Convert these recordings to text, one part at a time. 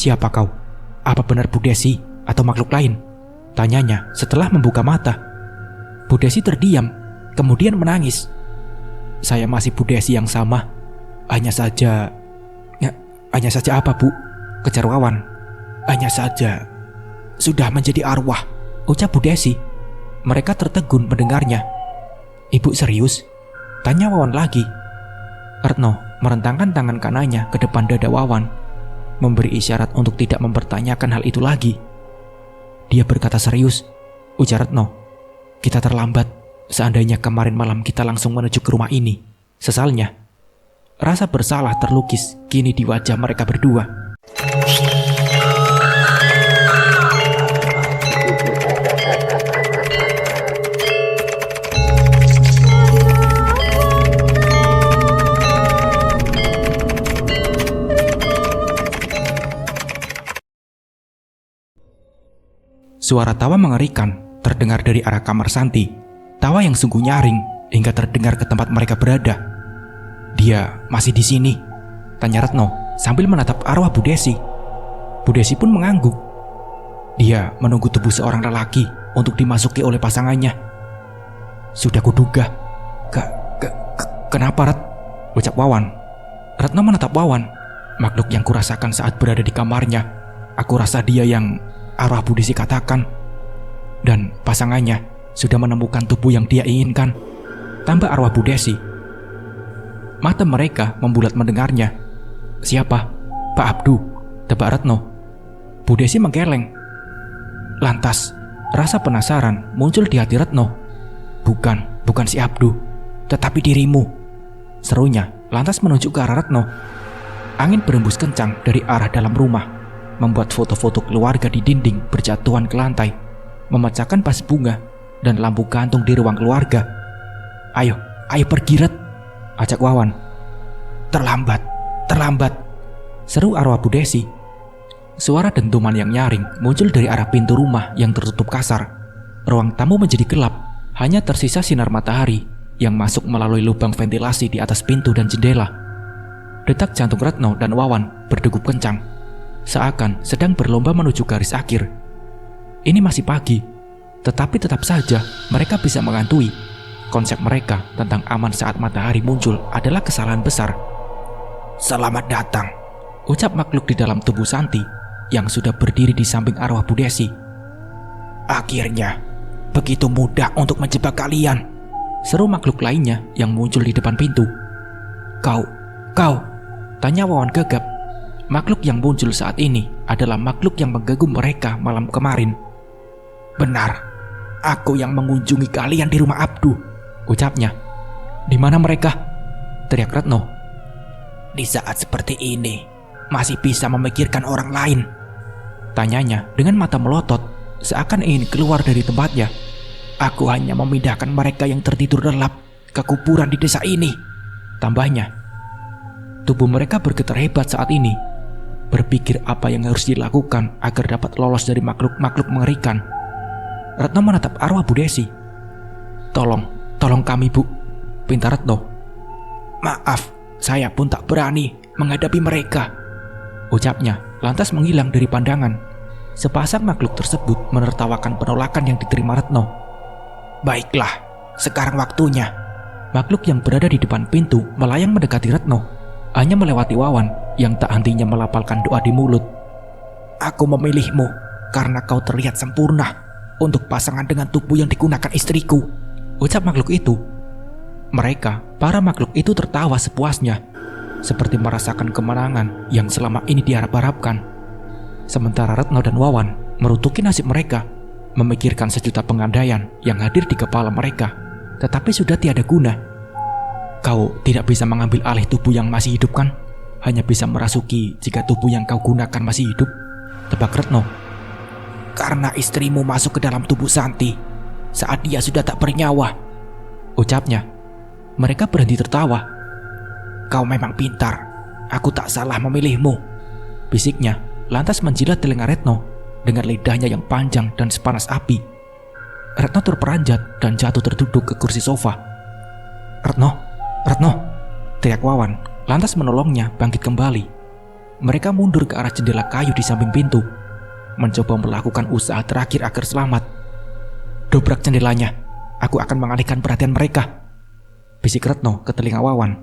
Siapa kau? Apa benar Bu Desi atau makhluk lain? Tanyanya setelah membuka mata. Bu Desi terdiam, kemudian menangis. Saya masih Bu Desi yang sama. Hanya saja apa Bu? Kejar Wawan. Hanya saja sudah menjadi arwah, ucap Bu Desi. Mereka tertegun mendengarnya. Ibu serius? Tanya Wawan lagi. Retno merentangkan tangan kanannya ke depan dada Wawan, memberi isyarat untuk tidak mempertanyakan hal itu lagi. Dia berkata serius, ujar Retno. Kita terlambat. Seandainya kemarin malam kita langsung menuju ke rumah ini. Sesalnya. Rasa bersalah terlukis kini di wajah mereka berdua. Suara tawa mengerikan terdengar dari arah kamar Santi. Tawa yang sungguh nyaring hingga terdengar ke tempat mereka berada. Dia masih di sini? Tanya Retno sambil menatap arwah Bu Desi. Bu Desi pun mengangguk. Dia menunggu tubuh seorang lelaki untuk dimasuki oleh pasangannya. Sudah kuduga. Kenapa, Ret? Ucap Wawan. Retno menatap Wawan. Makhluk yang kurasakan saat berada di kamarnya. Aku rasa dia yang arwah Bu Desi katakan. Dan pasangannya sudah menemukan tubuh yang dia inginkan. Tambah arwah Bu Desi. Mata mereka membulat mendengarnya. Siapa? Pak Abdu, tebak Retno. Bu Desi menggeleng. Lantas, rasa penasaran muncul di hati Retno. Bukan si Abdu, tetapi dirimu, serunya lantas menunjuk ke arah Retno. Angin berembus kencang dari arah dalam rumah, membuat foto-foto keluarga di dinding berjatuhan ke lantai, memecahkan vas bunga dan lampu gantung di ruang keluarga. Ayo pergi, Ret, ajak Wawan. Terlambat, seru arwah Bu Desi. Suara dentuman yang nyaring muncul dari arah pintu rumah yang tertutup kasar. Ruang tamu menjadi gelap, hanya tersisa sinar matahari yang masuk melalui lubang ventilasi di atas pintu dan jendela. Detak jantung Retno dan Wawan berdegup kencang, seakan sedang berlomba menuju garis akhir. Ini masih pagi, tetapi tetap saja mereka bisa mengantui. Konsep mereka tentang aman saat matahari muncul adalah kesalahan besar. Selamat datang, ucap makhluk di dalam tubuh Santi yang sudah berdiri di samping arwah Bu Desi. Akhirnya, begitu mudah untuk menjebak kalian, seru makhluk lainnya yang muncul di depan pintu. Kau, tanya Wawan gegap. Makhluk yang muncul saat ini adalah makhluk yang mengganggu mereka malam kemarin. Benar, aku yang mengunjungi kalian di rumah Abdu, ucapnya. Di mana mereka? Teriak Retno. Di saat seperti ini, masih bisa memikirkan orang lain? Tanyanya dengan mata melotot, seakan ingin keluar dari tempatnya. Aku hanya memindahkan mereka yang tertidur lelap ke kuburan di desa ini, tambahnya. Tubuh mereka bergetar hebat saat ini, berpikir apa yang harus dilakukan agar dapat lolos dari makhluk-makhluk mengerikan. Retno menatap arwah Bu Desi. Tolong kami, Bu, pinta Retno. Maaf, saya pun tak berani menghadapi mereka, ucapnya lantas menghilang dari pandangan. Sepasang makhluk tersebut menertawakan penolakan yang diterima Retno. Baiklah, sekarang waktunya. Makhluk yang berada di depan pintu melayang mendekati Retno, hanya melewati Wawan yang tak hentinya melapalkan doa di mulut. Aku memilihmu karena kau terlihat sempurna untuk pasangan dengan tubuh yang digunakan istriku, ucap makhluk itu. Mereka, para makhluk itu tertawa sepuasnya, seperti merasakan kemenangan yang selama ini diharap-harapkan. Sementara Retno dan Wawan merutuki nasib mereka, memikirkan sejuta pengandaian yang hadir di kepala mereka, tetapi sudah tiada guna. Kau tidak bisa mengambil alih tubuh yang masih hidup, kan? Hanya bisa merasuki jika tubuh yang kau gunakan masih hidup, tebak Retno. Karena istrimu masuk ke dalam tubuh Santi saat dia sudah tak bernyawa, ucapnya. Mereka berhenti tertawa. Kau memang pintar, aku tak salah memilihmu, bisiknya lantas menjilat telinga Retno dengan lidahnya yang panjang dan sepanas api. Retno terperanjat dan jatuh terduduk ke kursi sofa. Retno, teriak Wawan, lantas menolongnya bangkit kembali. mereka mundur ke arah jendela kayu di samping pintu, mencoba melakukan usaha terakhir agar selamat. "Dobrak jendelanya, aku akan mengalihkan perhatian mereka," bisik Retno ke telinga Wawan.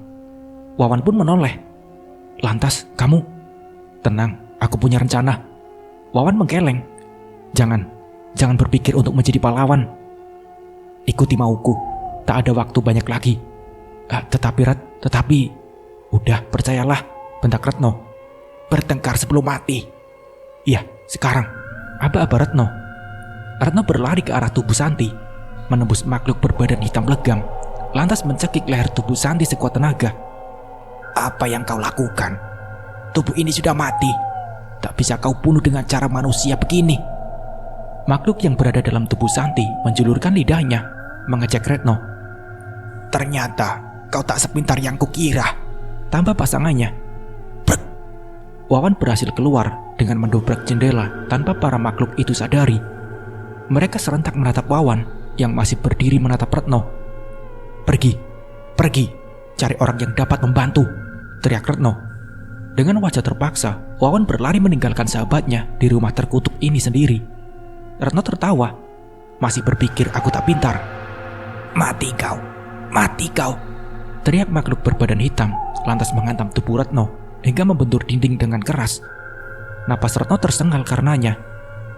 Wawan pun menoleh. "Lantas, kamu?" "Tenang, aku punya rencana." Wawan menggeleng. Jangan berpikir untuk menjadi pahlawan. Ikuti mauku, tak ada waktu banyak lagi." Tetapi... "Udah, percayalah," bentak Retno. "Bertengkar sebelum mati." "Iya, sekarang." Aba-aba Retno. Retno berlari ke arah tubuh Santi, menembus makhluk berbadan hitam legam, lantas mencekik leher tubuh Santi sekuat tenaga. "Apa yang kau lakukan? Tubuh ini sudah mati. Tak bisa kau bunuh dengan cara manusia begini." Makhluk yang berada dalam tubuh Santi menjulurkan lidahnya, mengejek Retno. "Ternyata kau tak sepintar yang kukira," tambah pasangannya. "Brek!" Wawan berhasil keluar dengan mendobrak jendela tanpa para makhluk itu sadari. Mereka serentak menatap Wawan yang masih berdiri menatap Retno. Pergi, cari orang yang dapat membantu," teriak Retno. Dengan wajah terpaksa, Wawan berlari meninggalkan sahabatnya di rumah terkutuk ini sendiri. Retno tertawa. "Masih berpikir aku tak pintar? Mati kau, teriak makhluk berbadan hitam, lantas menghantam tubuh Retno hingga membentur dinding dengan keras. Napas Retno tersengal karenanya.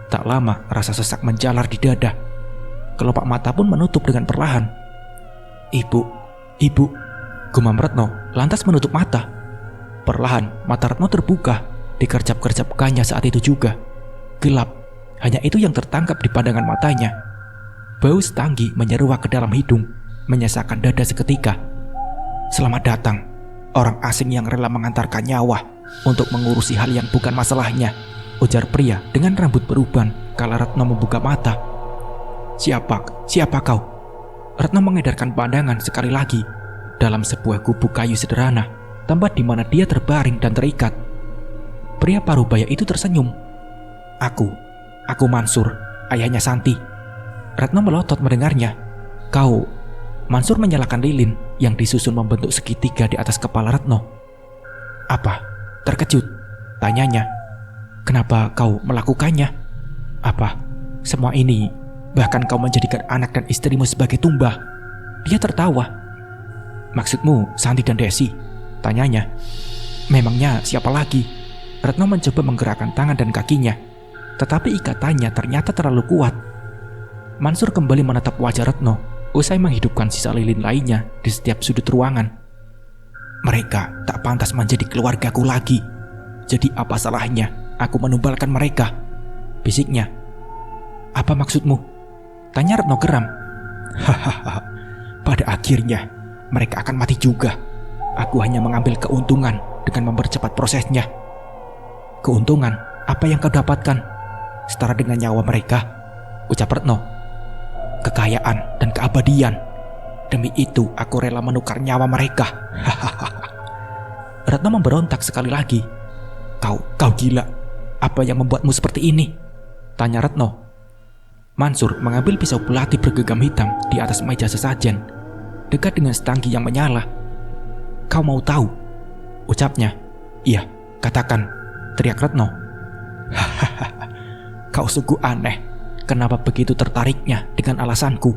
Tak lama rasa sesak menjalar di dada. Kelopak mata pun menutup dengan perlahan. Ibu, gumam Retno lantas menutup mata. Perlahan mata Retno terbuka, dikerjap-kerjapkannya saat itu juga. Gelap, hanya itu yang tertangkap di pandangan matanya. Bau setanggi menyeruak ke dalam hidung, menyesakan dada seketika. "Selamat datang, orang asing yang rela mengantarkan nyawa untuk mengurusi hal yang bukan masalahnya," ujar pria dengan rambut beruban kala Retno membuka mata. Siapa kau?" Retno mengedarkan pandangan sekali lagi dalam sebuah gubuk kayu sederhana, tempat di mana dia terbaring dan terikat. Pria parubaya itu tersenyum. Aku Mansur, ayahnya Santi." Retno melotot mendengarnya. "Kau..." Mansur menyalakan lilin yang disusun membentuk segitiga di atas kepala Retno. "Apa? Terkejut?" tanyanya. "Kenapa kau melakukannya? Apa semua ini, bahkan kau menjadikan anak dan istrimu sebagai tumbal?" Dia tertawa. "Maksudmu Santi dan Desi?" tanyanya. "Memangnya siapa lagi?" Retno mencoba menggerakkan tangan dan kakinya, tetapi ikatannya ternyata terlalu kuat. Mansur kembali menatap wajah Retno, usai menghidupkan sisa lilin lainnya di setiap sudut ruangan. "Mereka tak pantas menjadi keluargaku lagi. Jadi apa salahnya aku menumbalkan mereka?" bisiknya. "Apa maksudmu?" tanya Retno geram. "Hahaha, pada akhirnya mereka akan mati juga. Aku hanya mengambil keuntungan dengan mempercepat prosesnya." "Keuntungan? Apa yang kau dapatkan?" "Setara dengan nyawa mereka," ucap Retno. "Kekayaan dan keabadian. Demi itu aku rela menukar nyawa mereka." Retno memberontak sekali lagi. Kau gila. Apa yang membuatmu seperti ini?" tanya Retno. Mansur mengambil pisau belati bergegam hitam di atas meja sesajen, dekat dengan setangki yang menyala. "Kau mau tahu?" ucapnya. "Iya, katakan," teriak Retno. "Kau sungguh aneh. Kenapa begitu tertariknya dengan alasanku?"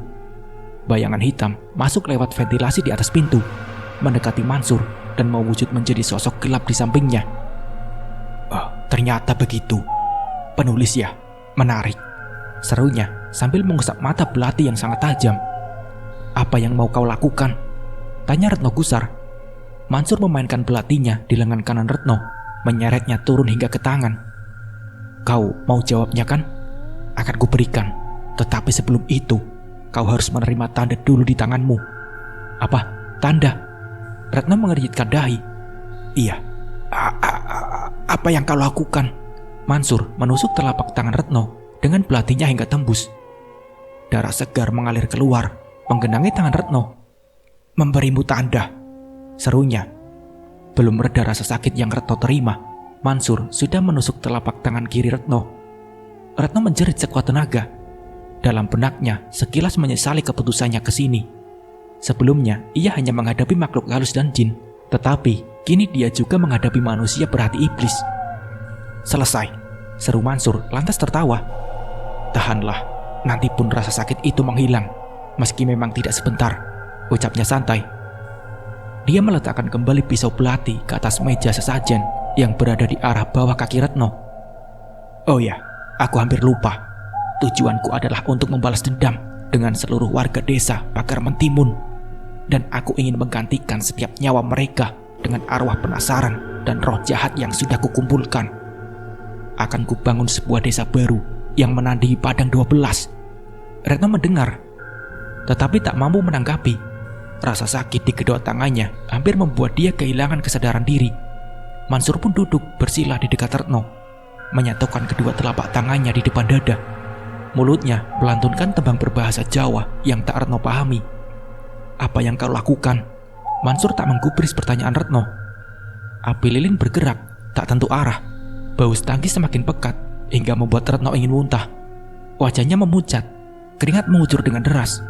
Bayangan hitam masuk lewat ventilasi di atas pintu, mendekati Mansur dan mewujud menjadi sosok gelap di sampingnya. "Oh, ternyata begitu. Penulis ya? Menarik," serunya sambil mengusap mata belati yang sangat tajam. "Apa yang mau kau lakukan?" tanya Retno gusar. Mansur memainkan belatinya di lengan kanan Retno, menyeretnya turun hingga ke tangan. "Kau mau jawabnya kan? Akan kuberikan. Tetapi sebelum itu, kau harus menerima tanda dulu di tanganmu." "Apa? Tanda?" Retno mengernyitkan dahi. "Iya. Apa yang kau lakukan?" Mansur menusuk telapak tangan Retno dengan belatinya hingga tembus. Darah segar mengalir keluar, menggenangi tangan Retno. "Memberimu tanda," serunya. Belum reda rasa sakit yang Retno terima, Mansur sudah menusuk telapak tangan kiri Retno. Retno menjerit sekuat tenaga. Dalam benaknya sekilas menyesali keputusannya ke sini. Sebelumnya ia hanya menghadapi makhluk halus dan jin, tetapi kini dia juga menghadapi manusia berhati iblis. Selesai, seru Mansur lantas tertawa. Tahanlah, nanti pun rasa sakit itu menghilang, meski memang tidak sebentar, ucapnya santai. Dia meletakkan kembali pisau belati ke atas meja sesajen yang berada di arah bawah kaki Retno. Oh ya, aku hampir lupa. Tujuanku adalah untuk membalas dendam dengan seluruh warga desa Pagar Mentimun. Dan aku ingin menggantikan setiap nyawa mereka dengan arwah penasaran dan roh jahat yang sudah kukumpulkan. Akan kubangun sebuah desa baru yang menandingi Padang 12. Retno mendengar, tetapi tak mampu menanggapi. Rasa sakit di kedua tangannya hampir membuat dia kehilangan kesadaran diri. Mansur pun duduk bersila di dekat Retno, menyatukan kedua telapak tangannya di depan dada. Mulutnya melantunkan tembang berbahasa Jawa yang tak Retno pahami. Apa yang kau lakukan? Mansur tak menggubris pertanyaan Retno. Api lilin bergerak, tak tentu arah. Bau tangis semakin pekat hingga membuat Retno ingin muntah. Wajahnya memucat, keringat mengucur dengan deras.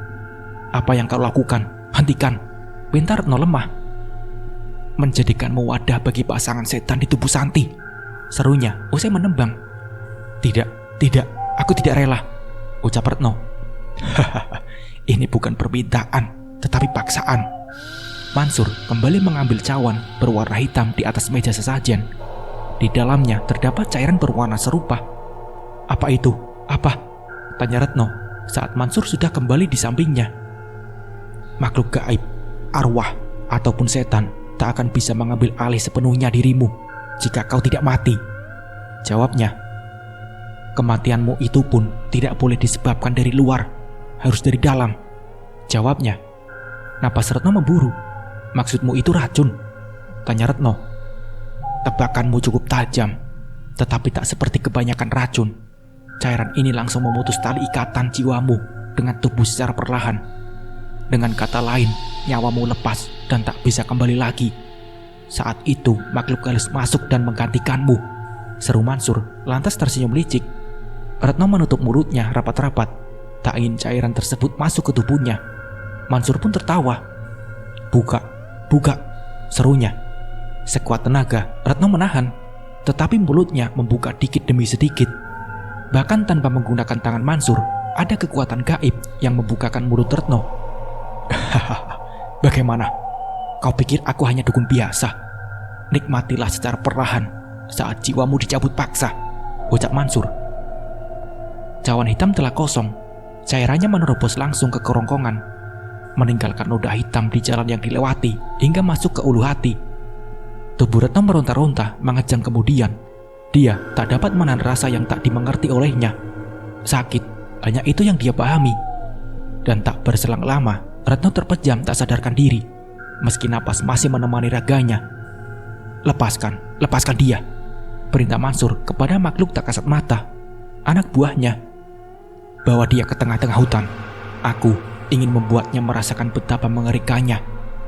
Apa yang kau lakukan? Hentikan, pinta Retno lemah. Menjadikanmu wadah bagi pasangan setan di tubuh Santi, serunya usai menembang. Tidak, aku tidak rela, ucap Retno. Hahaha, ini bukan permintaan, tetapi paksaan. Mansur kembali mengambil cawan berwarna hitam di atas meja sesajen. Di dalamnya terdapat cairan berwarna serupa. Apa itu? Apa? Tanya Retno saat Mansur sudah kembali di sampingnya. Makhluk gaib, arwah, ataupun setan tak akan bisa mengambil alih sepenuhnya dirimu jika kau tidak mati, jawabnya. Kematianmu itu pun tidak boleh disebabkan dari luar, harus dari dalam, jawabnya. Napas Retno memburu. Maksudmu itu racun? Tanya Retno. Tebakanmu cukup tajam, tetapi tak seperti kebanyakan racun. Cairan ini langsung memutus tali ikatan jiwamu dengan tubuh secara perlahan. Dengan kata lain, nyawamu lepas dan tak bisa kembali lagi. Saat itu makhluk halus masuk dan menggantikanmu, seru Mansur lantas tersenyum licik. Retno menutup mulutnya rapat-rapat, tak ingin cairan tersebut masuk ke tubuhnya. Mansur pun tertawa. Buka, serunya. Sekuat tenaga Retno menahan, tetapi mulutnya membuka dikit demi sedikit. Bahkan tanpa menggunakan tangan Mansur, ada kekuatan gaib yang membukakan mulut Retno. Hahaha, bagaimana? Kau pikir aku hanya dukun biasa? Nikmatilah secara perlahan saat jiwamu dicabut paksa, ucap Mansur. Cawan hitam telah kosong, cairannya menerobos langsung ke kerongkongan, meninggalkan noda hitam di jalan yang dilewati hingga masuk ke ulu hati. Tubuh Retno meronta-ronta mengejang kemudian. Dia tak dapat menahan rasa yang tak dimengerti olehnya. Sakit, hanya itu yang dia pahami. Dan tak berselang lama, Retno terpejam tak sadarkan diri, meski napas masih menemani raganya. Lepaskan dia, perintah Mansur kepada makhluk tak kasat mata, anak buahnya. Bawa dia ke tengah-tengah hutan. Aku ingin membuatnya merasakan betapa mengerikannya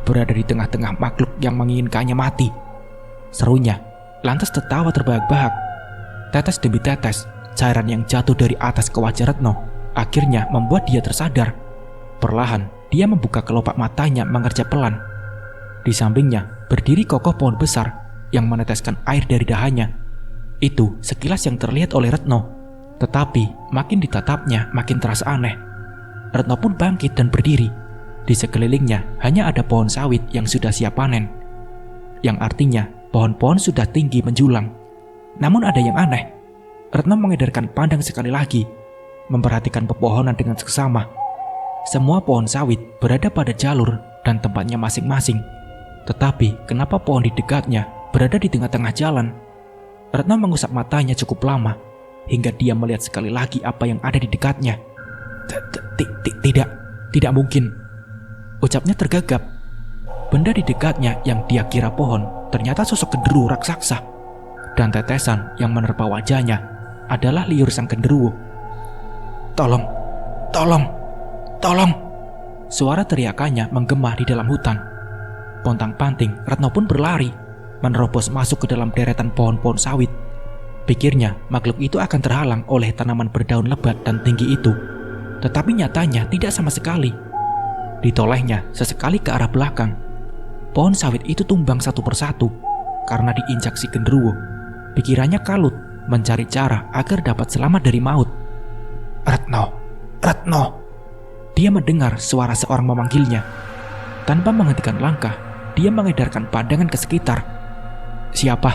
berada di tengah-tengah makhluk yang menginginkannya mati, serunya, lantas tertawa terbahak-bahak. Tetes demi tetes, cairan yang jatuh dari atas ke wajah Retno akhirnya membuat dia tersadar. Perlahan, dia membuka kelopak matanya mengerjap pelan. Di sampingnya berdiri kokoh pohon besar yang meneteskan air dari dahannya. Itu sekilas yang terlihat oleh Retno, tetapi makin ditatapnya makin terasa aneh. Retno pun bangkit dan berdiri. Di sekelilingnya hanya ada pohon sawit yang sudah siap panen, yang artinya pohon-pohon sudah tinggi menjulang. Namun ada yang aneh. Retno mengedarkan pandang sekali lagi, memperhatikan pepohonan dengan seksama. Semua pohon sawit berada pada jalur dan tempatnya masing-masing. Tetapi kenapa pohon di dekatnya berada di tengah-tengah jalan? Retno mengusap matanya cukup lama, hingga dia melihat sekali lagi apa yang ada di dekatnya. Tidak mungkin, ucapnya tergagap. Benda di dekatnya yang dia kira pohon ternyata sosok genderuwo raksasa. Dan tetesan yang menerpa wajahnya adalah liur sang genderuwo. Tolong! Suara teriakannya menggema di dalam hutan. Pontang-panting, Retno pun berlari, menerobos masuk ke dalam deretan pohon-pohon sawit. Pikirnya makhluk itu akan terhalang oleh tanaman berdaun lebat dan tinggi itu. Tetapi nyatanya tidak sama sekali. Ditolehnya sesekali ke arah belakang. Pohon sawit itu tumbang satu persatu karena diinjak si genderuwo. Pikirannya kalut mencari cara agar dapat selamat dari maut. Retno, Retno. Dia mendengar suara seorang memanggilnya. Tanpa menghentikan langkah, dia mengedarkan pandangan ke sekitar. Siapa?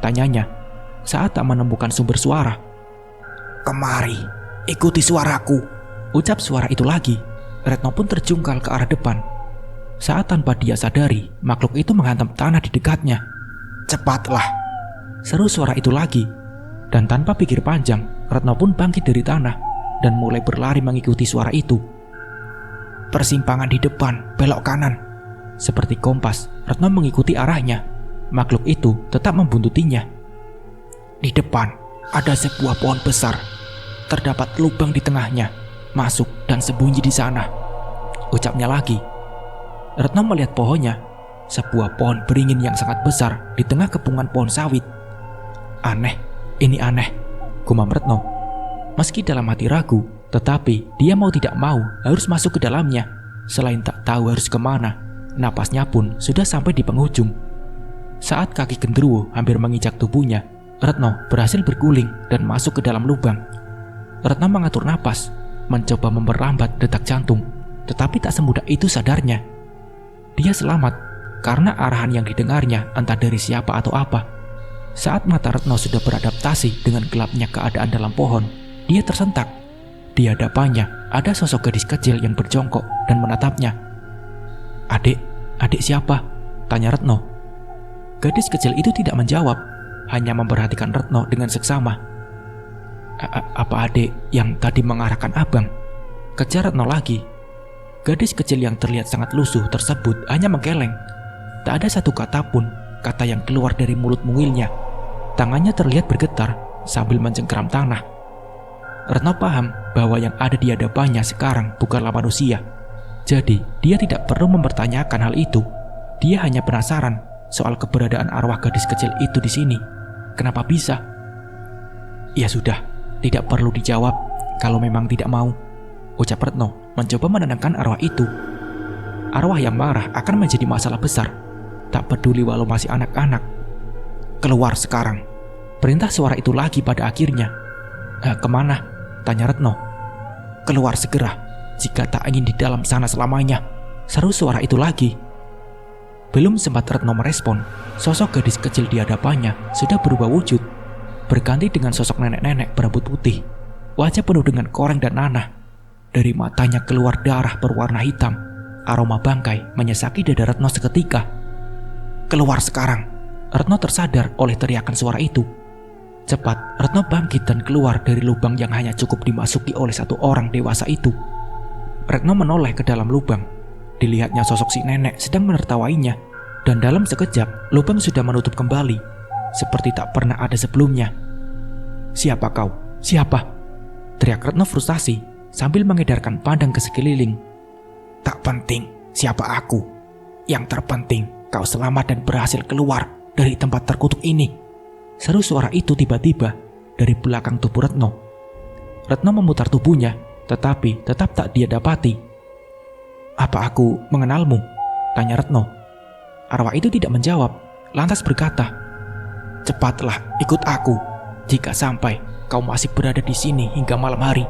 Tanyanya saat tak menemukan sumber suara. Kemari, ikuti suaraku, ucap suara itu lagi. Retno pun terjungkal ke arah depan. Saat tanpa dia sadari, makhluk itu menghantam tanah di dekatnya. Cepatlah, seru suara itu lagi. Dan tanpa pikir panjang, Retno pun bangkit dari tanah dan mulai berlari mengikuti suara itu. Persimpangan di depan, belok kanan. Seperti kompas, Retno mengikuti arahnya. Makhluk itu tetap membuntutinya. Di depan ada sebuah pohon besar. Terdapat lubang di tengahnya. Masuk dan sembunyi di sana, ucapnya lagi. Retno melihat pohonnya, sebuah pohon beringin yang sangat besar di tengah kepungan pohon sawit. Aneh, ini aneh, gumam Retno. Meski dalam hati ragu, tetapi dia mau tidak mau harus masuk ke dalamnya. Selain tak tahu harus kemana, napasnya pun sudah sampai di penghujung. Saat kaki genderuwo hampir menginjak tubuhnya, Retno berhasil berguling dan masuk ke dalam lubang. Retno mengatur napas, mencoba memperlambat detak jantung, tetapi tak semudah itu sadarnya. Dia selamat karena arahan yang didengarnya entah dari siapa atau apa. Saat mata Retno sudah beradaptasi dengan gelapnya keadaan dalam pohon, dia tersentak. Di hadapannya ada sosok gadis kecil yang berjongkok dan menatapnya. Adik siapa? Tanya Retno. Gadis kecil itu tidak menjawab, hanya memperhatikan Retno dengan seksama. Apa adik yang tadi mengarahkan abang? Kejar Retno lagi. Gadis kecil yang terlihat sangat lusuh tersebut hanya menggeleng. Tak ada satu kata pun, kata yang keluar dari mulut mungilnya. Tangannya terlihat bergetar sambil mencengkeram tanah. Retno paham bahwa yang ada di hadapannya sekarang bukanlah manusia. Jadi dia tidak perlu mempertanyakan hal itu. Dia hanya penasaran soal keberadaan arwah gadis kecil itu di sini. Kenapa bisa? Ya sudah, tidak perlu dijawab kalau memang tidak mau, ucap Retno mencoba menenangkan arwah itu. Arwah yang marah akan menjadi masalah besar. Tak peduli walau masih anak-anak. Keluar sekarang, perintah suara itu lagi pada akhirnya. Kemana? Tanya Retno. Keluar segera, jika tak ingin di dalam sana selamanya, seru suara itu lagi. Belum sempat Retno merespon, sosok gadis kecil di hadapannya sudah berubah wujud, berganti dengan sosok nenek-nenek berambut putih, wajah penuh dengan koreng dan nanah. Dari matanya keluar darah berwarna hitam. Aroma bangkai menyesaki dada Retno seketika. Keluar sekarang, Retno tersadar oleh teriakan suara itu. Cepat, Retno bangkit dan keluar dari lubang yang hanya cukup dimasuki oleh satu orang dewasa itu. Retno menoleh ke dalam lubang. Dilihatnya sosok si nenek sedang menertawainya, dan dalam sekejap lubang sudah menutup kembali, seperti tak pernah ada sebelumnya. Siapa kau? Siapa? Teriak Retno frustasi sambil mengedarkan pandang ke sekeliling. Tak penting siapa aku. Yang terpenting kau selamat dan berhasil keluar dari tempat terkutuk ini. Seru suara itu tiba-tiba dari belakang tubuh Retno. Retno memutar tubuhnya, tetapi tetap tak dia dapati. Apa aku mengenalmu? Tanya Retno. Arwah itu tidak menjawab, lantas berkata, Cepatlah ikut aku. Jika sampai kau masih berada di sini hingga malam hari,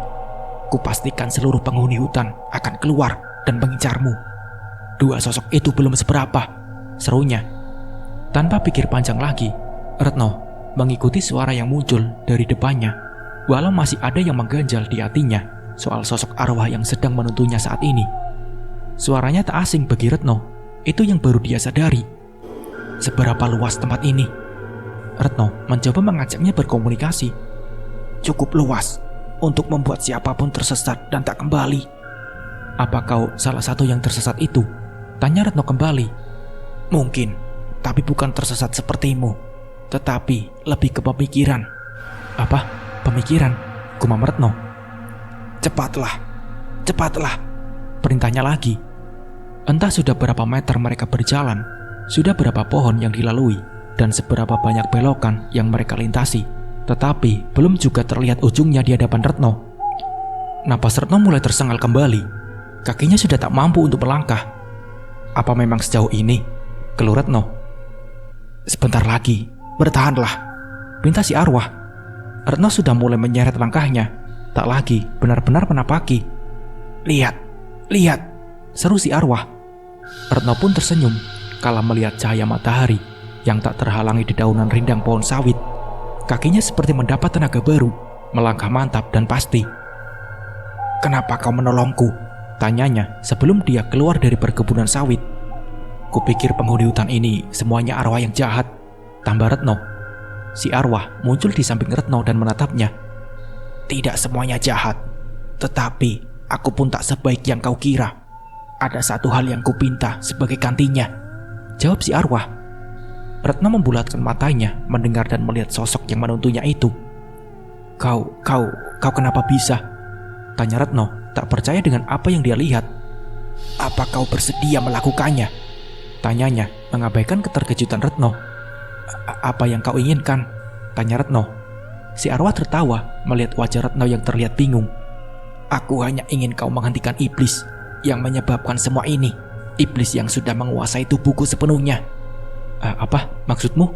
kupastikan seluruh penghuni hutan akan keluar dan mengincarmu. Dua sosok itu belum seberapa, serunya. Tanpa pikir panjang lagi, Retno mengikuti suara yang muncul dari depannya, walau masih ada yang mengganjal di hatinya soal sosok arwah yang sedang menuntunnya saat ini. Suaranya tak asing bagi Retno, itu yang baru dia sadari. Seberapa luas tempat ini? Retno mencoba mengajaknya berkomunikasi. Cukup luas untuk membuat siapapun tersesat dan tak kembali. Apa kau salah satu yang tersesat itu? Tanya Retno kembali. Mungkin, tapi bukan tersesat sepertimu, tetapi lebih ke pemikiran. Apa? Pemikiran? Gumam Retno. Cepatlah, perintahnya lagi. Entah sudah berapa meter mereka berjalan, sudah berapa pohon yang dilalui, dan seberapa banyak belokan yang mereka lintasi, tetapi belum juga terlihat ujungnya di hadapan Retno. Napas Retno mulai tersengal kembali. Kakinya sudah tak mampu untuk melangkah. Apa memang sejauh ini? Keluh Retno. Sebentar lagi, bertahanlah, pinta si arwah. Retno sudah mulai menyeret langkahnya, tak lagi benar-benar menapaki. "Lihat, lihat," seru si arwah. Retno pun tersenyum kala melihat cahaya matahari yang tak terhalangi di daunan rindang pohon sawit. Kakinya seperti mendapat tenaga baru, melangkah mantap dan pasti. "Kenapa kau menolongku?" tanyanya sebelum dia keluar dari perkebunan sawit. "Kupikir penghuni hutan ini semuanya arwah yang jahat," tambah Retno. Si arwah muncul di samping Retno dan menatapnya. "Tidak semuanya jahat, tetapi aku pun tak sebaik yang kau kira. Ada satu hal yang kupinta sebagai gantinya," jawab si arwah. Retno membulatkan matanya mendengar dan melihat sosok yang menuntunnya itu. Kau kenapa bisa?" tanya Retno, tak percaya dengan apa yang dia lihat. "Apa kau bersedia melakukannya?" tanyanya, mengabaikan keterkejutan Retno. Apa yang kau inginkan?" tanya Retno. Si arwah tertawa melihat wajah Retno yang terlihat bingung. "Aku hanya ingin kau menghentikan iblis yang menyebabkan semua ini. Iblis yang sudah menguasai tubuhku sepenuhnya." Apa maksudmu?"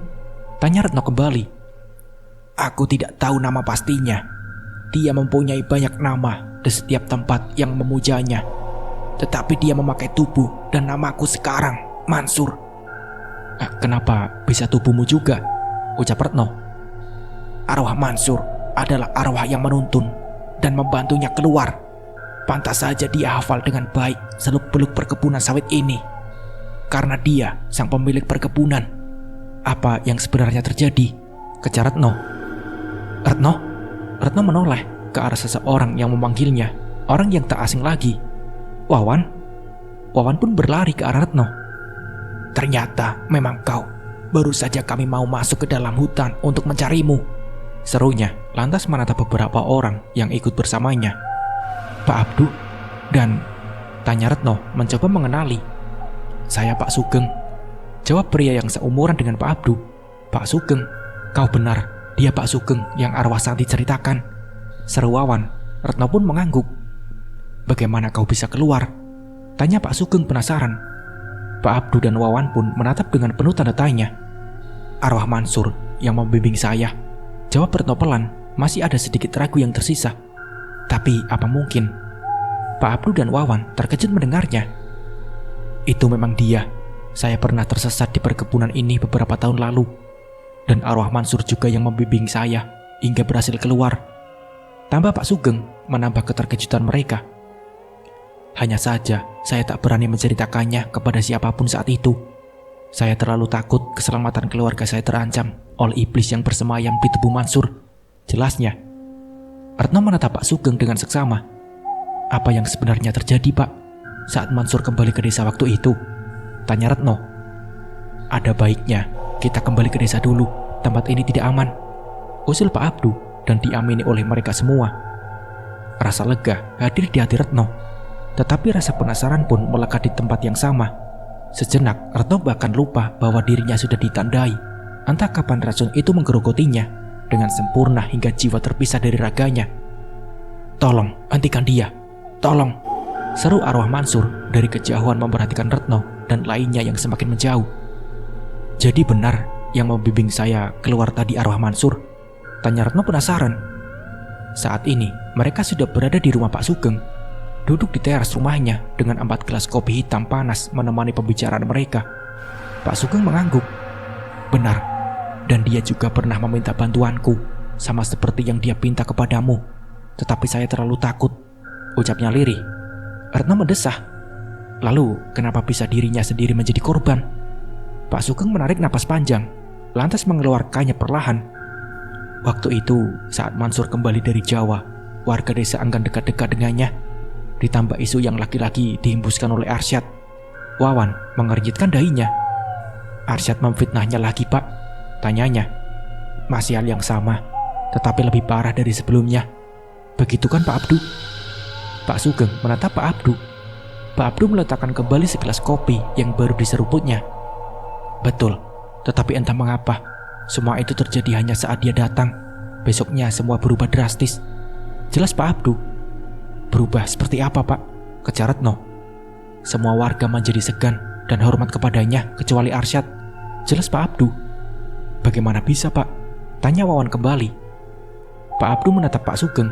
tanya Retno kembali. "Aku tidak tahu nama pastinya. Dia mempunyai banyak nama di setiap tempat yang memujanya. Tetapi dia memakai tubuh dan namaku sekarang, Mansur." Kenapa bisa tubuhmu juga?" ucap Retno. "Arwah Mansur adalah arwah yang menuntun dan membantunya keluar. Pantas saja dia hafal dengan baik seluk-beluk perkebunan sawit ini. Karena dia sang pemilik perkebunan." "Apa yang sebenarnya terjadi?" kejar Retno. Retno menoleh ke arah seseorang yang memanggilnya, orang yang tak asing lagi. Wawan pun berlari ke arah Retno. "Ternyata memang kau. Baru saja kami mau masuk ke dalam hutan untuk mencarimu," serunya lantas menatap beberapa orang yang ikut bersamanya. "Pak Abdu dan..." tanya Retno mencoba mengenali. "Saya Pak Sugeng," jawab pria yang seumuran dengan Pak Abdu. "Pak Sugeng, kau benar, dia Pak Sugeng yang arwah Santi ceritakan," seru Wawan. Retno pun mengangguk. "Bagaimana kau bisa keluar?" tanya Pak Sugeng penasaran. Pak Abdu dan Wawan pun menatap dengan penuh tanda tanya. "Arwah Mansur yang membimbing saya," jawab Retno pelan, masih ada sedikit ragu yang tersisa. "Tapi apa mungkin?" Pak Abdu dan Wawan terkejut mendengarnya. "Itu memang dia. Saya pernah tersesat di perkebunan ini beberapa tahun lalu. Dan arwah Mansur juga yang membimbing saya hingga berhasil keluar," tambah Pak Sugeng menambah keterkejutan mereka. "Hanya saja saya tak berani menceritakannya kepada siapapun saat itu. Saya terlalu takut keselamatan keluarga saya terancam oleh iblis yang bersemayam di tubuh Mansur," jelasnya. Retno menatap Pak Sugeng dengan seksama. "Apa yang sebenarnya terjadi, Pak, saat Mansur kembali ke desa waktu itu?" tanya Retno. "Ada baiknya kita kembali ke desa dulu. Tempat ini tidak aman," usul Pak Abdu dan diamini oleh mereka semua. Rasa lega hadir di hati Retno, tetapi rasa penasaran pun melekat di tempat yang sama. Sejenak Retno bahkan lupa bahwa dirinya sudah ditandai. Entah kapan racun itu menggerogotinya dengan sempurna hingga jiwa terpisah dari raganya. "Tolong hentikan dia, tolong!" seru arwah Mansur dari kejauhan memperhatikan Retno dan lainnya yang semakin menjauh. "Jadi benar yang membimbing saya keluar tadi arwah Mansur?" tanya Retno penasaran. Saat ini mereka sudah berada di rumah Pak Sugeng, duduk di teras rumahnya dengan 4 gelas kopi hitam panas menemani pembicaraan mereka. Pak Sugeng mengangguk. "Benar, dan dia juga pernah meminta bantuanku, sama seperti yang dia pinta kepadamu. Tetapi saya terlalu takut," ucapnya lirih. Retno mendesah. Lalu kenapa bisa dirinya sendiri menjadi korban? Pak Sugeng menarik napas panjang, lantas mengeluarkannya perlahan. "Waktu itu saat Mansur kembali dari Jawa, warga desa enggan dekat-dekat dengannya. Ditambah isu yang laki-laki dihembuskan oleh Arsyad." Wawan mengernyitkan dahinya. "Arsyad memfitnahnya lagi, Pak?" tanyanya. "Masih hal yang sama, tetapi lebih parah dari sebelumnya. Begitu kan Pak Abdu?" Pak Sugeng menatap Pak Abdu. Pak Abdu meletakkan kembali segelas kopi yang baru diseruputnya. "Betul, tetapi entah mengapa semua itu terjadi hanya saat dia datang. Besoknya semua berubah drastis," jelas Pak Abdu. "Berubah seperti apa, Pak?" kejar Retno. "Semua warga menjadi segan dan hormat kepadanya kecuali Arsyad," jelas Pak Abdu. "Bagaimana bisa, Pak?" tanya Wawan kembali. Pak Abdu menatap Pak Sugeng.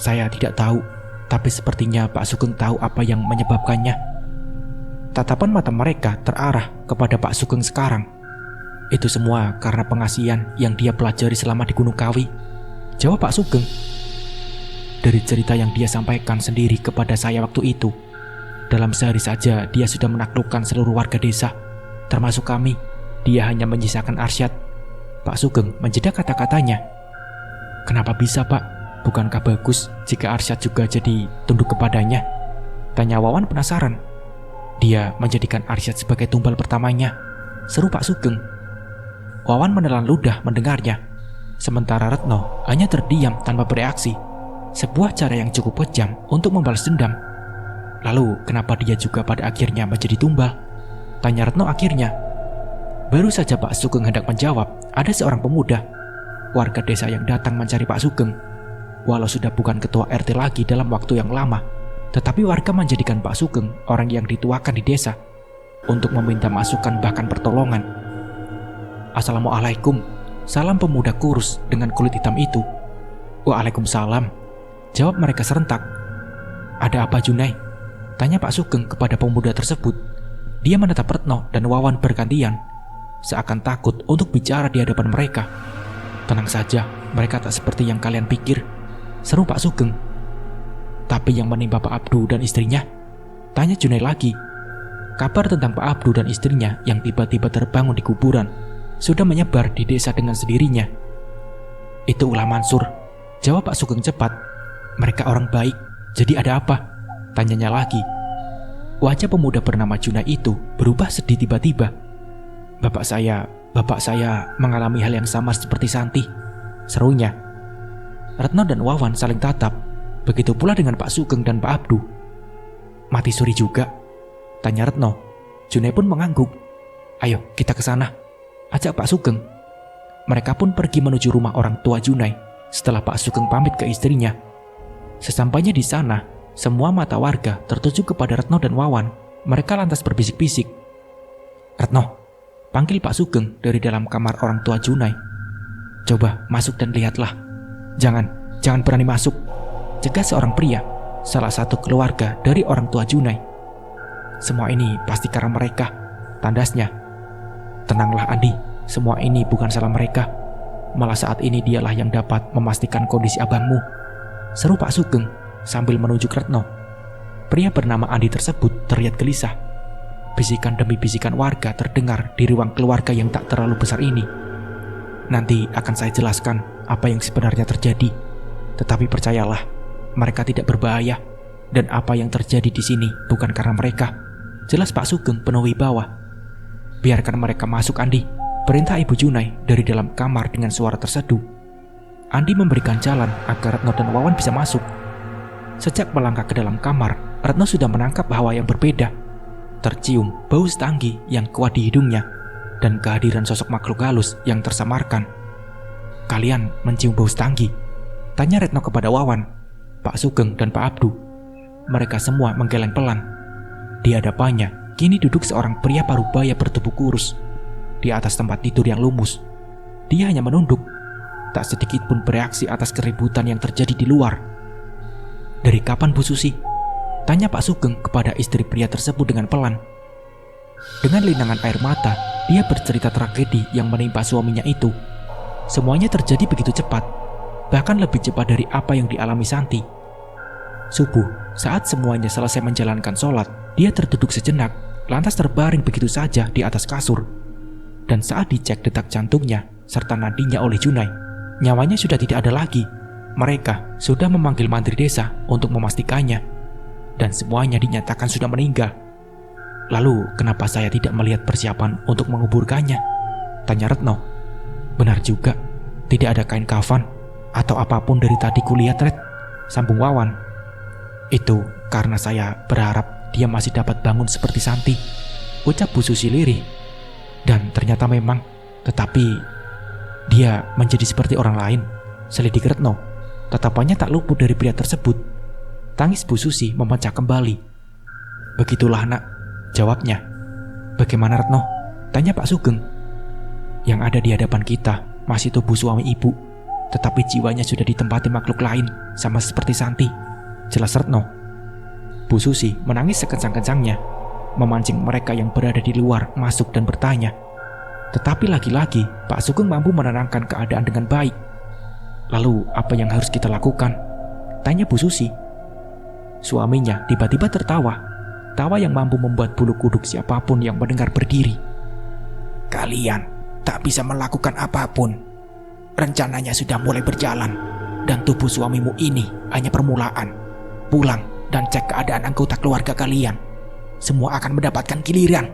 Saya tidak tahu, tapi sepertinya Pak Sugeng tahu apa yang menyebabkannya. Tatapan mata mereka terarah kepada Pak Sugeng sekarang. Itu semua karena pengasihan yang dia pelajari selama di Gunung Kawi, jawab Pak Sugeng. Dari cerita yang dia sampaikan sendiri kepada saya waktu itu, dalam sehari saja dia sudah menaklukkan seluruh warga desa, termasuk kami. Dia hanya menyisakan Arsyad. Pak Sugeng menjeda kata-katanya. Kenapa bisa, Pak? Bukankah bagus jika Arsyad juga jadi tunduk kepadanya? Tanya Wawan penasaran. Dia menjadikan Arsyad sebagai tumbal pertamanya, seru Pak Sugeng. Wawan menelan ludah mendengarnya, sementara Retno hanya terdiam tanpa bereaksi. Sebuah cara yang cukup kejam untuk membalas dendam. Lalu kenapa dia juga pada akhirnya menjadi tumbal? Tanya Retno akhirnya. Baru saja Pak Sugeng hendak menjawab, ada seorang pemuda, warga desa yang datang mencari Pak Sugeng. Walau sudah bukan ketua RT lagi dalam waktu yang lama, tetapi warga menjadikan Pak Sugeng orang yang dituakan di desa untuk meminta masukan bahkan pertolongan. Assalamualaikum, salam pemuda kurus dengan kulit hitam itu. Waalaikumsalam, jawab mereka serentak. Ada apa Junai? Tanya Pak Sugeng kepada pemuda tersebut. Dia menatap Retno dan Wawan bergantian, seakan takut untuk bicara di hadapan mereka. Tenang saja, mereka tak seperti yang kalian pikir, seru Pak Sugeng. Tapi yang menimpa Pak Abdu dan istrinya? Tanya Junai lagi. Kabar tentang Pak Abdu dan istrinya yang tiba-tiba terbangun di kuburan sudah menyebar di desa dengan sendirinya. Itu ulah Mansur, jawab Pak Sugeng cepat. Mereka orang baik, jadi ada apa? Tanyanya lagi. Wajah pemuda bernama Junai itu berubah sedih tiba-tiba. Bapak saya mengalami hal yang sama seperti Santi, serunya. Retno dan Wawan saling tatap. Begitu pula dengan Pak Sugeng dan Pak Abdu. Mati suri juga? Tanya Retno. Junai pun mengangguk. Ayo kita ke sana, ajak Pak Sugeng. Mereka pun pergi menuju rumah orang tua Junai setelah Pak Sugeng pamit ke istrinya. Sesampainya di sana, semua mata warga tertuju kepada Retno dan Wawan. Mereka lantas berbisik-bisik. Retno, panggil Pak Sugeng dari dalam kamar orang tua Junai. Coba masuk dan lihatlah. Jangan berani masuk, cegah seorang pria, salah satu keluarga dari orang tua Junai. Semua ini pasti karena mereka, tandasnya. Tenanglah Andi, semua ini bukan salah mereka. Malah saat ini dialah yang dapat memastikan kondisi abangmu, seru Pak Sugeng sambil menunjuk Retno. Pria bernama Andi tersebut terlihat gelisah. Bisikan demi bisikan warga terdengar di ruang keluarga yang tak terlalu besar ini. Nanti akan saya jelaskan apa yang sebenarnya terjadi. Tetapi percayalah, mereka tidak berbahaya, dan apa yang terjadi di sini bukan karena mereka. Jelas Pak Sugeng penuh wibawa. Biarkan mereka masuk Andi, perintah Ibu Junai dari dalam kamar dengan suara terseduh. Andi memberikan jalan agar Retno dan Wawan bisa masuk. Sejak melangkah ke dalam kamar, Retno sudah menangkap hawa yang berbeda. Tercium bau setanggi yang kuat di hidungnya, dan kehadiran sosok makhluk halus yang tersamarkan. Kalian mencium bau setanggi? Tanya Retno kepada Wawan, Pak Sugeng dan Pak Abdu. Mereka semua menggeleng pelan. Di hadapannya kini duduk seorang pria parubaya bertubuh kurus di atas tempat tidur yang lumus. Dia hanya menunduk, tak sedikit pun bereaksi atas keributan yang terjadi di luar. Dari kapan Bu Susi? Tanya Pak Sugeng kepada istri pria tersebut dengan pelan. Dengan linangan air mata, dia bercerita tragedi yang menimpa suaminya itu. Semuanya terjadi begitu cepat, bahkan lebih cepat dari apa yang dialami Santi. Subuh, saat semuanya selesai menjalankan sholat, dia terduduk sejenak, lantas terbaring begitu saja di atas kasur. Dan saat dicek detak jantungnya serta nadinya oleh Junai, nyawanya sudah tidak ada lagi. Mereka sudah memanggil mantri desa untuk memastikannya, dan semuanya dinyatakan sudah meninggal. Lalu kenapa saya tidak melihat persiapan untuk menguburkannya? Tanya Retno. Benar juga, tidak ada kain kafan atau apapun dari tadi kulihat, Red, sambung Wawan. Itu karena saya berharap dia masih dapat bangun seperti Santi, ucap Bu Susi lirih. Dan ternyata memang, tetapi dia menjadi seperti orang lain, selidik Retno. Tatapannya tak luput dari pria tersebut. Tangis Bu Susi memecah kembali. Begitulah nak, jawabnya. Bagaimana Retno? Tanya Pak Sugeng. Yang ada di hadapan kita masih tubuh suami ibu, tetapi jiwanya sudah ditempati makhluk lain, sama seperti Santi. Jelas Retno. Bu Susi menangis sekencang-kencangnya, memancing mereka yang berada di luar masuk dan bertanya. Tetapi lagi-lagi Pak Sugeng mampu menenangkan keadaan dengan baik. Lalu apa yang harus kita lakukan? Tanya Bu Susi. Suaminya tiba-tiba tertawa, tawa yang mampu membuat bulu kuduk siapapun yang mendengar berdiri. Kalian tak bisa melakukan apapun. Rencananya sudah mulai berjalan, dan tubuh suamimu ini hanya permulaan. Pulang dan cek keadaan anggota keluarga kalian. Semua akan mendapatkan giliran.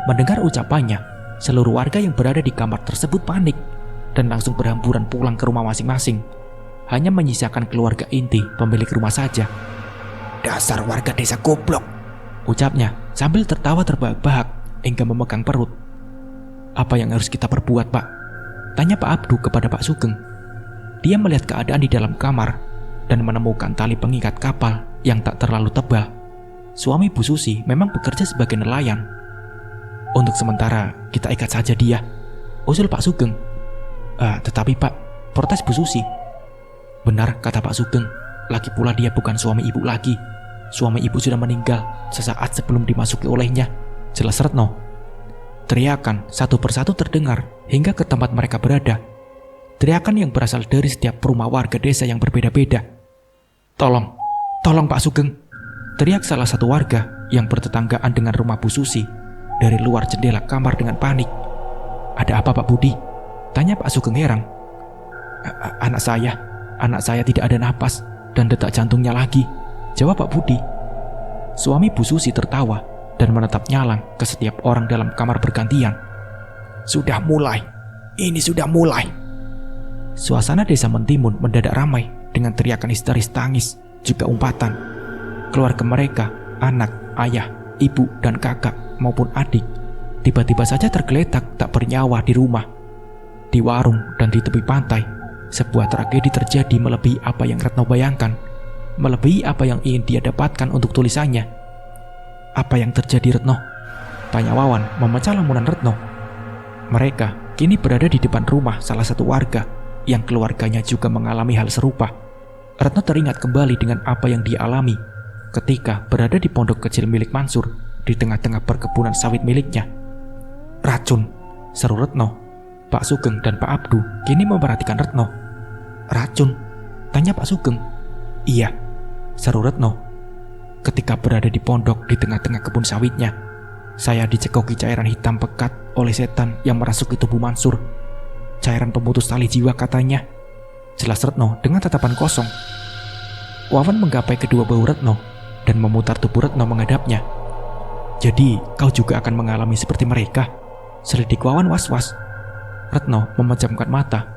Mendengar ucapannya, seluruh warga yang berada di kamar tersebut panik dan langsung berhamburan pulang ke rumah masing-masing. Hanya menyisakan keluarga inti pemilik rumah saja. Dasar warga desa goblok, ucapnya sambil tertawa terbahak-bahak hingga memegang perut. Apa yang harus kita perbuat, Pak? Tanya Pak Abdu kepada Pak Sugeng. Dia melihat keadaan di dalam kamar dan menemukan tali pengikat kapal yang tak terlalu tebal. Suami Bu Susi memang bekerja sebagai nelayan. Untuk sementara kita ikat saja dia, usul Pak Sugeng. Tetapi Pak, protes Bu Susi. Benar kata Pak Sugeng, lagi pula dia bukan suami ibu lagi. Suami ibu sudah meninggal sesaat sebelum dimasuki olehnya. Jelas Retno. Teriakan satu persatu terdengar hingga ke tempat mereka berada. Teriakan yang berasal dari setiap rumah warga desa yang berbeda-beda. Tolong Pak Sugeng, teriak salah satu warga yang bertetanggaan dengan rumah Bu Susi dari luar jendela kamar dengan panik. Ada apa Pak Budi? Tanya Pak Sugeng heran. Anak saya tidak ada napas dan detak jantungnya lagi, jawab Pak Budi. Suami Bu Susi tertawa dan menatap nyalang ke setiap orang dalam kamar bergantian. Sudah mulai, ini sudah mulai. Suasana desa Mentimun mendadak ramai dengan teriakan histeris tangis, juga umpatan. Keluarga mereka, anak, ayah, ibu, dan kakak maupun adik, tiba-tiba saja tergeletak tak bernyawa di rumah, di warung, dan di tepi pantai. Sebuah tragedi terjadi melebihi apa yang Retno bayangkan, melebihi apa yang ingin dia dapatkan untuk tulisannya. Apa yang terjadi Retno? Tanya Wawan memecah lamunan Retno. Mereka kini berada di depan rumah salah satu warga yang keluarganya juga mengalami hal serupa. Retno teringat kembali dengan apa yang dia alami ketika berada di pondok kecil milik Mansur di tengah-tengah perkebunan sawit miliknya. Racun, seru Retno. Pak Sugeng dan Pak Abdu kini memperhatikan Retno. Racun? Tanya Pak Sugeng. Iya, seru Retno. Ketika berada di pondok di tengah-tengah kebun sawitnya, saya dicekoki cairan hitam pekat oleh setan yang merasuki tubuh Mansur. Cairan pemutus tali jiwa katanya. Jelas Retno dengan tatapan kosong. Wawan menggapai kedua bahu Retno dan memutar tubuh Retno menghadapnya. Jadi kau juga akan mengalami seperti mereka? Selidik Wawan was-was. Retno memejamkan mata.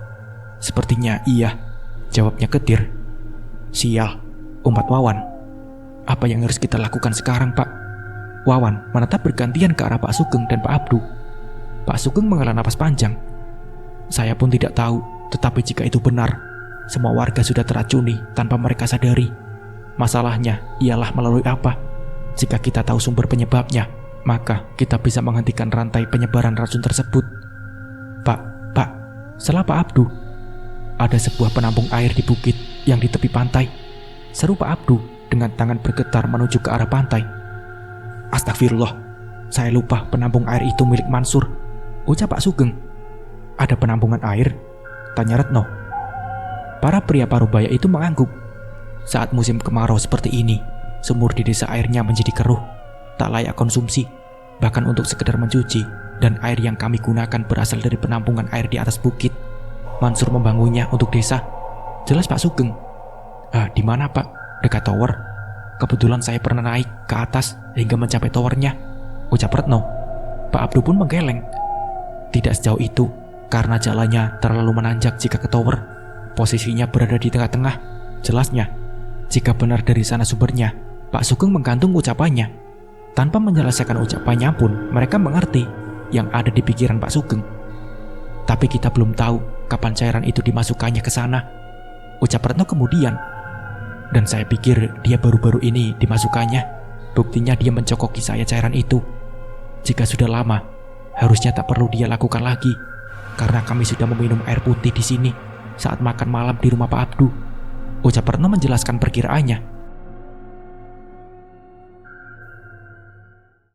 Sepertinya iya, jawabnya getir. Sial, umpat Wawan. Apa yang harus kita lakukan sekarang, Pak? Wawan menatap bergantian ke arah Pak Sugeng dan Pak Abdu. Pak Sugeng menghela napas panjang. Saya pun tidak tahu, tetapi jika itu benar, semua warga sudah teracuni tanpa mereka sadari. Masalahnya ialah melalui apa? Jika kita tahu sumber penyebabnya, maka kita bisa menghentikan rantai penyebaran racun tersebut. Pak, setelah Pak Abdu, ada sebuah penampung air di bukit yang di tepi pantai, seru Pak Abdu dengan tangan bergetar menuju ke arah pantai. Astagfirullah, saya lupa penampung air itu milik Mansur, ucap Pak Sugeng. Ada penampungan air? Tanya Retno. Para pria parubaya itu mengangguk. Saat musim kemarau seperti ini, sumur di desa airnya menjadi keruh, tak layak konsumsi, bahkan untuk sekedar mencuci, dan air yang kami gunakan berasal dari penampungan air di atas bukit. Mansur membangunnya untuk desa. Jelas Pak Sugeng. Di mana Pak? Dekat tower. Kebetulan saya pernah naik ke atas hingga mencapai towernya, ucap Retno. Pak Abdu pun menggeleng. Tidak sejauh itu, karena jalannya terlalu menanjak jika ke tower. Posisinya berada di tengah-tengah. Jelasnya, jika benar dari sana sumbernya, Pak Sugeng menggantung ucapannya. Tanpa menyelesaikan ucapannya pun, mereka mengerti yang ada di pikiran Pak Sugeng. Tapi kita belum tahu kapan cairan itu dimasukkannya ke sana, ucap Retno kemudian. Dan saya pikir dia baru-baru ini dimasukkannya. Buktinya dia mencokoki saya cairan itu. Jika sudah lama, harusnya tak perlu dia lakukan lagi. karena kami sudah meminum air putih di sini saat makan malam di rumah Pak Abdu. Ucap Retno menjelaskan perkiraannya.